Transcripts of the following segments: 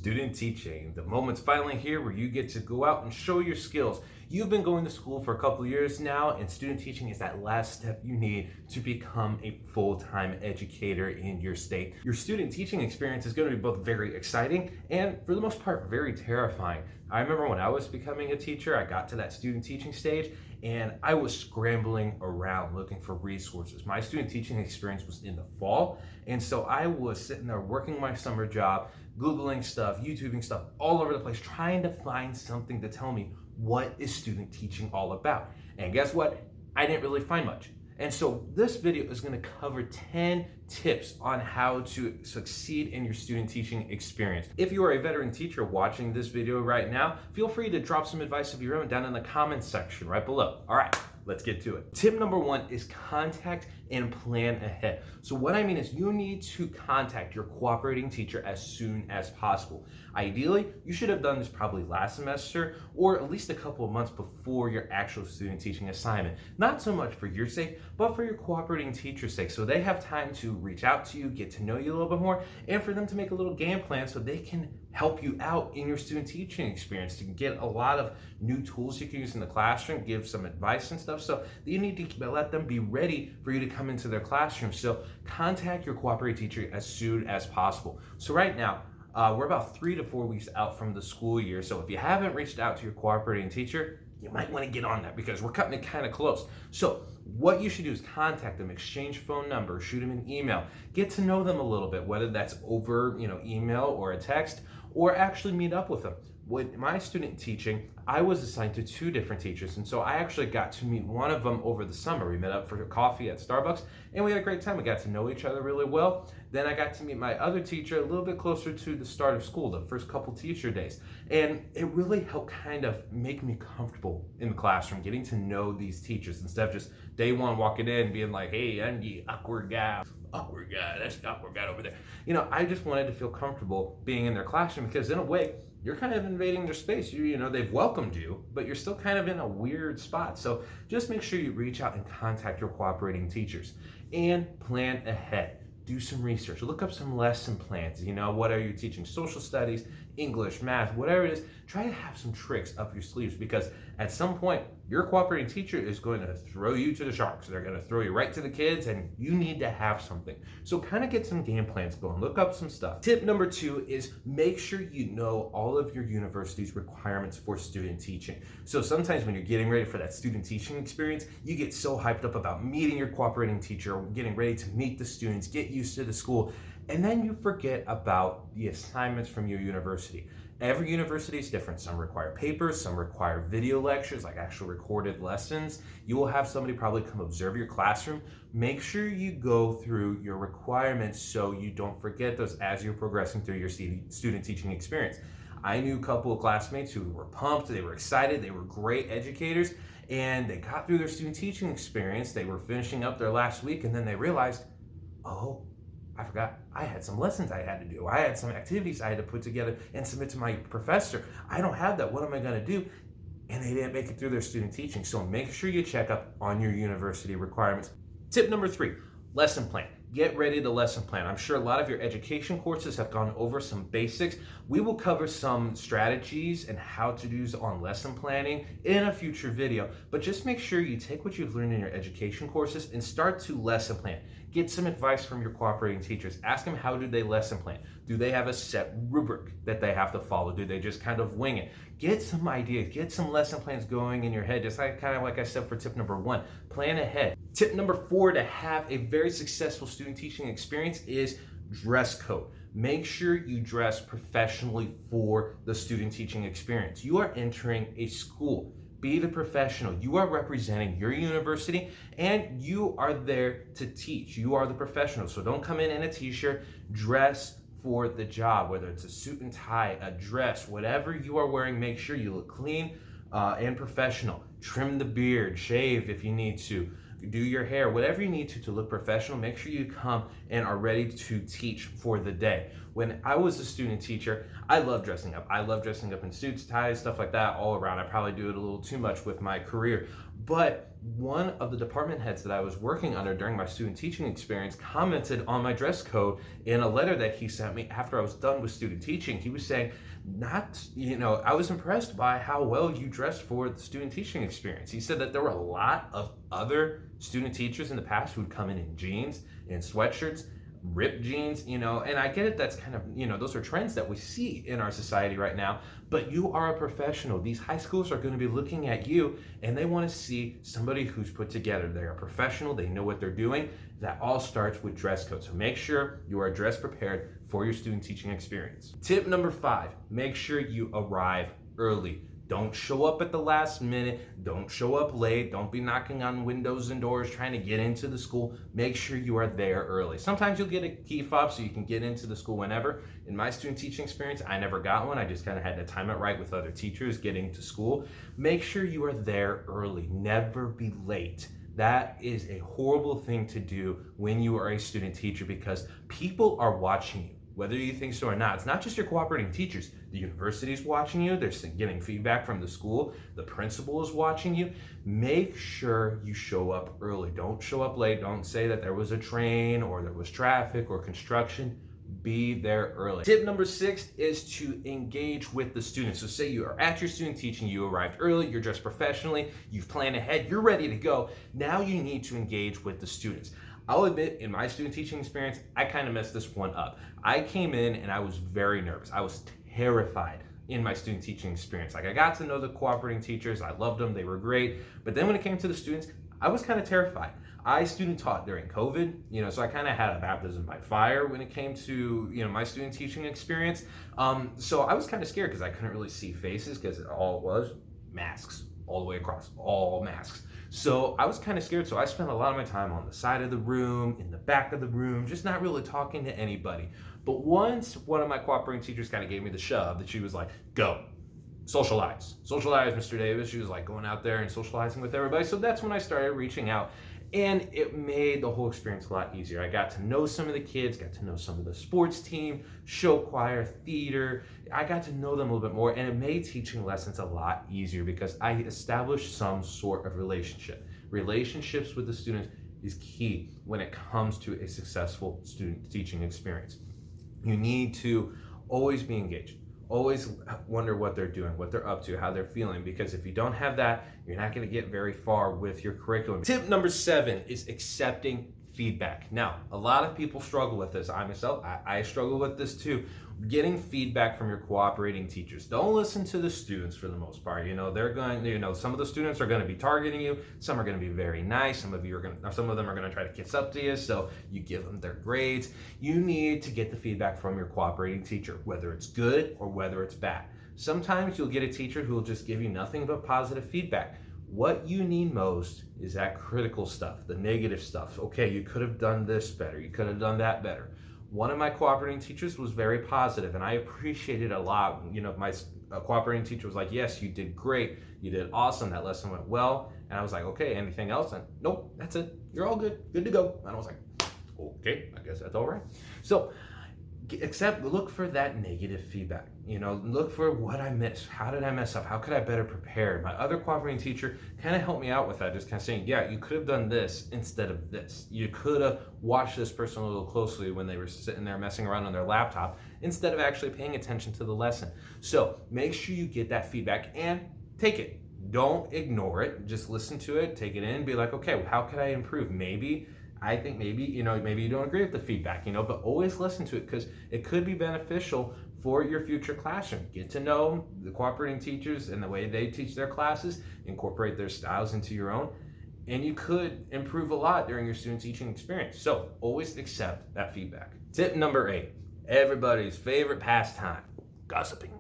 Student teaching. The moment's finally here where you get to go out and show your skills. You've been going to school for a couple of years now, and student teaching is that last step you need to become a full-time educator in your state. Your student teaching experience is going to be both very exciting and, for the most part, very terrifying. I remember when I was becoming a teacher, I got to that student teaching stage and I was scrambling around looking for resources. My student teaching experience was in the fall, and so I was sitting there working my summer job, Googling stuff, YouTubing stuff all over the place, trying to find something to tell me what is student teaching all about. And guess what? I didn't really find much. And so this video is going to cover 10 tips on how to succeed in your student teaching experience. If you are a veteran teacher watching this video right now, feel free to drop some advice of your own down in the comments section right below. All right, let's get to it. Tip number one is contact and plan ahead. So what I mean is you need to contact your cooperating teacher as soon as possible. Ideally, you should have done this probably last semester or at least a couple of months before your actual student teaching assignment. Not so much for your sake, but for your cooperating teacher's sake. So they have time to reach out to you, get to know you a little bit more, and for them to make a little game plan so they can help you out in your student teaching experience to get a lot of new tools you can use in the classroom, give some advice and stuff. So you need to let them be ready for you to come into their classroom. So contact your cooperating teacher as soon as possible. So right now, we're about 3 to 4 weeks out from the school year. So if you haven't reached out to your cooperating teacher, you might want to get on that because we're cutting it kind of close. So what you should do is contact them, exchange phone numbers, shoot them an email, get to know them a little bit, whether that's over email or a text, or actually meet up with them. With my student teaching, I was assigned to 2 different teachers, and so I actually got to meet one of them over the summer. We met up for coffee at Starbucks, and we had a great time. We got to know each other really well. Then I got to meet my other teacher a little bit closer to the start of school, the first couple teacher days. And it really helped kind of make me comfortable in the classroom, getting to know these teachers instead of just day one walking in and being like, hey, I'm the awkward guy. Awkward guy, that's the awkward guy over there. I just wanted to feel comfortable being in their classroom because in a way, you're kind of invading their space. They've welcomed you, but you're still kind of in a weird spot. So just make sure you reach out and contact your cooperating teachers and plan ahead. Do some research, look up some lesson plans. What are you teaching? Social studies, English, math, whatever it is. Try to have some tricks up your sleeves because at some point, your cooperating teacher is going to throw you to the sharks. They're going to throw you right to the kids and you need to have something. So kind of get some game plans going, look up some stuff. Tip number 2 is make sure you know all of your university's requirements for student teaching. So sometimes when you're getting ready for that student teaching experience, you get so hyped up about meeting your cooperating teacher, getting ready to meet the students, get used to the school, and then you forget about the assignments from your university. Every university is different. Some require papers, some require video lectures, like actual recorded lessons. You will have somebody probably come observe your classroom. Make sure you go through your requirements so you don't forget those as you're progressing through your student teaching experience. I knew a couple of classmates who were pumped, they were excited, they were great educators, and they got through their student teaching experience. They were finishing up their last week, and then they realized, oh, I forgot I had some lessons I had to do. I had some activities I had to put together and submit to my professor. I don't have that. What am I going to do? And they didn't make it through their student teaching. So make sure you check up on your university requirements. Tip number 3, lesson plan. Get ready to lesson plan. I'm sure a lot of your education courses have gone over some basics. We will cover some strategies and how to do's on lesson planning in a future video, but just make sure you take what you've learned in your education courses and start to lesson plan. Get some advice from your cooperating teachers. Ask them, how do they lesson plan? Do they have a set rubric that they have to follow? Do they just kind of wing it? Get some ideas, get some lesson plans going in your head, just like I said for tip number 1, plan ahead. Tip number 4 to have a very successful student teaching experience is dress code. Make sure you dress professionally for the student teaching experience. You are entering a school. Be the professional. You are representing your university and you are there to teach. You are the professional. So don't come in a t-shirt. Dress for the job, whether it's a suit and tie, a dress, whatever you are wearing, make sure you look clean and professional. Trim the beard, shave if you need to, do your hair, whatever you need to look professional. Make sure you come and are ready to teach for the day. When I was a student teacher, I love dressing up. I love dressing up in suits, ties, stuff like that all around. I probably do it a little too much with my career, But one of the department heads that I was working under during my student teaching experience commented on my dress code in a letter that he sent me after I was done with student teaching. He was saying, I was impressed by how well you dressed for the student teaching experience. He said that there were a lot of other student teachers in the past who'd come in jeans and sweatshirts, ripped jeans, and I get it, that's kind of, those are trends that we see in our society right now, but you are a professional. These high schools are going to be looking at you and they want to see somebody who's put together. They're a professional, they know what they're doing. That all starts with dress code. So make sure you are dress prepared for your student teaching experience. Tip number 5, make sure you arrive early. Don't show up at the last minute. Don't show up late. Don't be knocking on windows and doors trying to get into the school. Make sure you are there early. Sometimes you'll get a key fob so you can get into the school whenever. In my student teaching experience, I never got one. I just kind of had to time it right with other teachers getting to school. Make sure you are there early. Never be late. That is a horrible thing to do when you are a student teacher because people are watching you. Whether you think so or not, it's not just your cooperating teachers. The university is watching you. They're getting feedback from the school. The principal is watching you. Make sure you show up early. Don't show up late. Don't say that there was a train or there was traffic or construction. Be there early. Tip number 6 is to engage with the students. So say you are at your student teaching, you arrived early, you're dressed professionally, you've planned ahead, you're ready to go. Now you need to engage with the students. I'll admit, in my student teaching experience, I kind of messed this one up. I came in and I was very nervous. I was terrified in my student teaching experience. Like, I got to know the cooperating teachers. I loved them. They were great. But then when it came to the students, I was kind of terrified. I student taught during COVID, so I kind of had a baptism by fire when it came to, my student teaching experience. So I was kind of scared because I couldn't really see faces because it all was masks all the way across, all masks. So I was kind of scared, so I spent a lot of my time on the side of the room, in the back of the room, just not really talking to anybody. But once one of my cooperating teachers kind of gave me the shove, that she was like, go, socialize, Mr. Davis. She was like going out there and socializing with everybody. So that's when I started reaching out. And it made the whole experience a lot easier. I got to know some of the kids, got to know some of the sports team, show choir, theater. I got to know them a little bit more, and it made teaching lessons a lot easier because I established some sort of relationship. Relationships with the students is key when it comes to a successful student teaching experience. You need to always be engaged. Always wonder what they're doing, what they're up to, how they're feeling, because if you don't have that, you're not going to get very far with your curriculum. Tip number 7 is accepting feedback. Now, a lot of people struggle with this. I struggle with this too. Getting feedback from your cooperating teachers. Don't listen to the students for the most part. They're going, some of the students are going to be targeting you. Some are going to be very nice. Some of them are going to try to kiss up to you. So you give them their grades. You need to get the feedback from your cooperating teacher, whether it's good or whether it's bad. Sometimes you'll get a teacher who will just give you nothing but positive feedback. What you need most is that critical stuff, the negative stuff. Okay, you could have done this better. You could have done that better. One of my cooperating teachers was very positive, and I appreciated it a lot. My cooperating teacher was like, yes, you did great. You did awesome. That lesson went well. And I was like, okay, anything else? And nope, that's it. You're all good. Good to go. And I was like, okay, I guess that's all right. So look for that negative feedback. Look for what I missed. How did I mess up? How could I better prepare? My other cooperating teacher kind of helped me out with that, just kind of saying, yeah, you could have done this instead of this. You could have watched this person a little closely when they were sitting there messing around on their laptop instead of actually paying attention to the lesson. So make sure you get that feedback and take it. Don't ignore it. Just listen to it, take it in, be like, okay, well, how could I improve? Maybe you don't agree with the feedback, but always listen to it because it could be beneficial for your future classroom. Get to know the cooperating teachers and the way they teach their classes, incorporate their styles into your own, and you could improve a lot during your student teaching experience. So always accept that feedback. Tip number 8, everybody's favorite pastime, gossiping.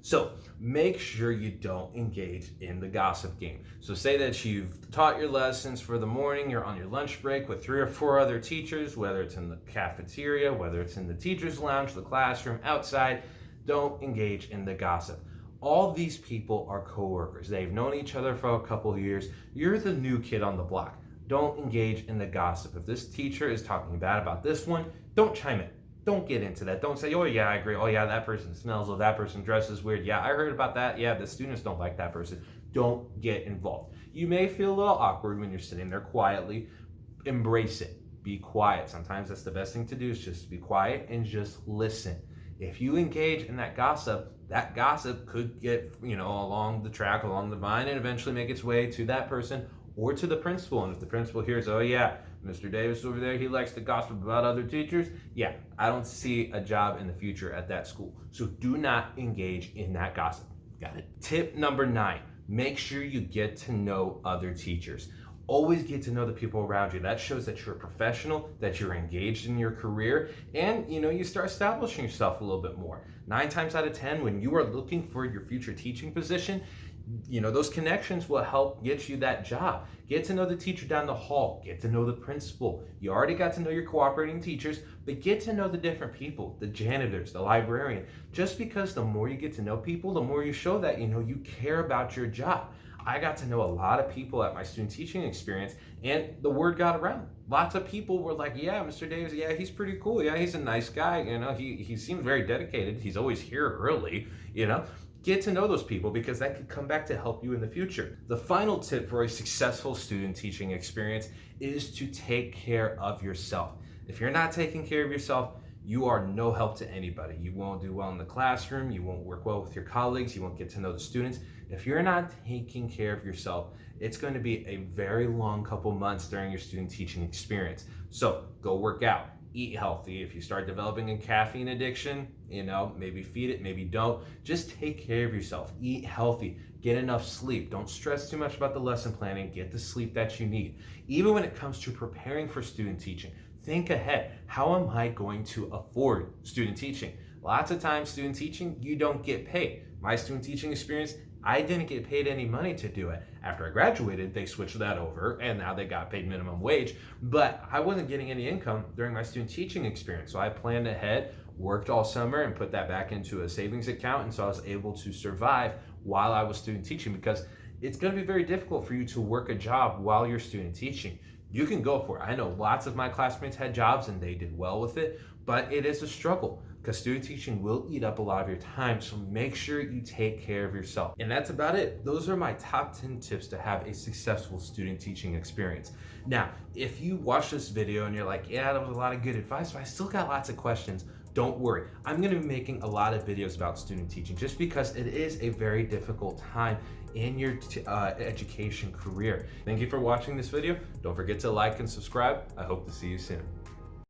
So make sure you don't engage in the gossip game. So say that you've taught your lessons for the morning, you're on your lunch break with 3 or 4 other teachers, whether it's in the cafeteria, whether it's in the teacher's lounge, the classroom, outside. Don't engage in the gossip. All these people are coworkers. They've known each other for a couple of years. You're the new kid on the block. Don't engage in the gossip. If this teacher is talking bad about this one, don't chime in. Don't get into that. Don't say, oh yeah, I agree. Oh yeah, that person smells. Oh, that person dresses weird. Yeah, I heard about that. Yeah, the students don't like that person. don't get involved. You may feel a little awkward when you're sitting there quietly. Embrace it. Be quiet. Sometimes that's the best thing to do, is just be quiet and just listen. If you engage in that gossip could get, along the track, along the vine, and eventually make its way to that person or to the principal. And if the principal hears, oh yeah, Mr. Davis over there, he likes to gossip about other teachers, yeah, I don't see a job in the future at that school. So do not engage in that gossip. Got it? Tip number 9, make sure you get to know other teachers. Always get to know the people around you. That shows that you're a professional, that you're engaged in your career, and you start establishing yourself a little bit more. 9 times out of 10, when you are looking for your future teaching position, those connections will help get you that job. Get to know the teacher down the hall. Get to know the principal. You already got to know your cooperating teachers, but get to know the different people, the janitors, the librarian. Just because the more you get to know people, the more you show that, you care about your job. I got to know a lot of people at my student teaching experience, and the word got around. Lots of people were like, yeah, Mr. Davis, yeah, he's pretty cool. Yeah, he's a nice guy. He seems very dedicated. He's always here early, Get to know those people, because that could come back to help you in the future. The final tip for a successful student teaching experience is to take care of yourself. If you're not taking care of yourself, you are no help to anybody. You won't do well in the classroom. You won't work well with your colleagues. You won't get to know the students. If you're not taking care of yourself, it's going to be a very long couple months during your student teaching experience. So go work out. Eat healthy. If you start developing a caffeine addiction, maybe feed it, maybe don't. Just take care of yourself. Eat healthy. Get enough sleep. Don't stress too much about the lesson planning. Get the sleep that you need. Even when it comes to preparing for student teaching, think ahead. How am I going to afford student teaching? Lots of times, student teaching, you don't get paid. My student teaching experience, I didn't get paid any money to do it. After I graduated, they switched that over, and now they got paid minimum wage, but I wasn't getting any income during my student teaching experience. So I planned ahead, worked all summer, and put that back into a savings account, and so I was able to survive while I was student teaching, because it's going to be very difficult for you to work a job while you're student teaching. You can go for it. I know lots of my classmates had jobs and they did well with it, but it is a struggle, because student teaching will eat up a lot of your time. So make sure you take care of yourself. And that's about it. Those are my top 10 tips to have a successful student teaching experience. Now, if you watch this video and you're like, yeah, that was a lot of good advice, but I still got lots of questions, don't worry. I'm going to be making a lot of videos about student teaching, just because it is a very difficult time in your education career. Thank you for watching this video. Don't forget to like and subscribe. I hope to see you soon.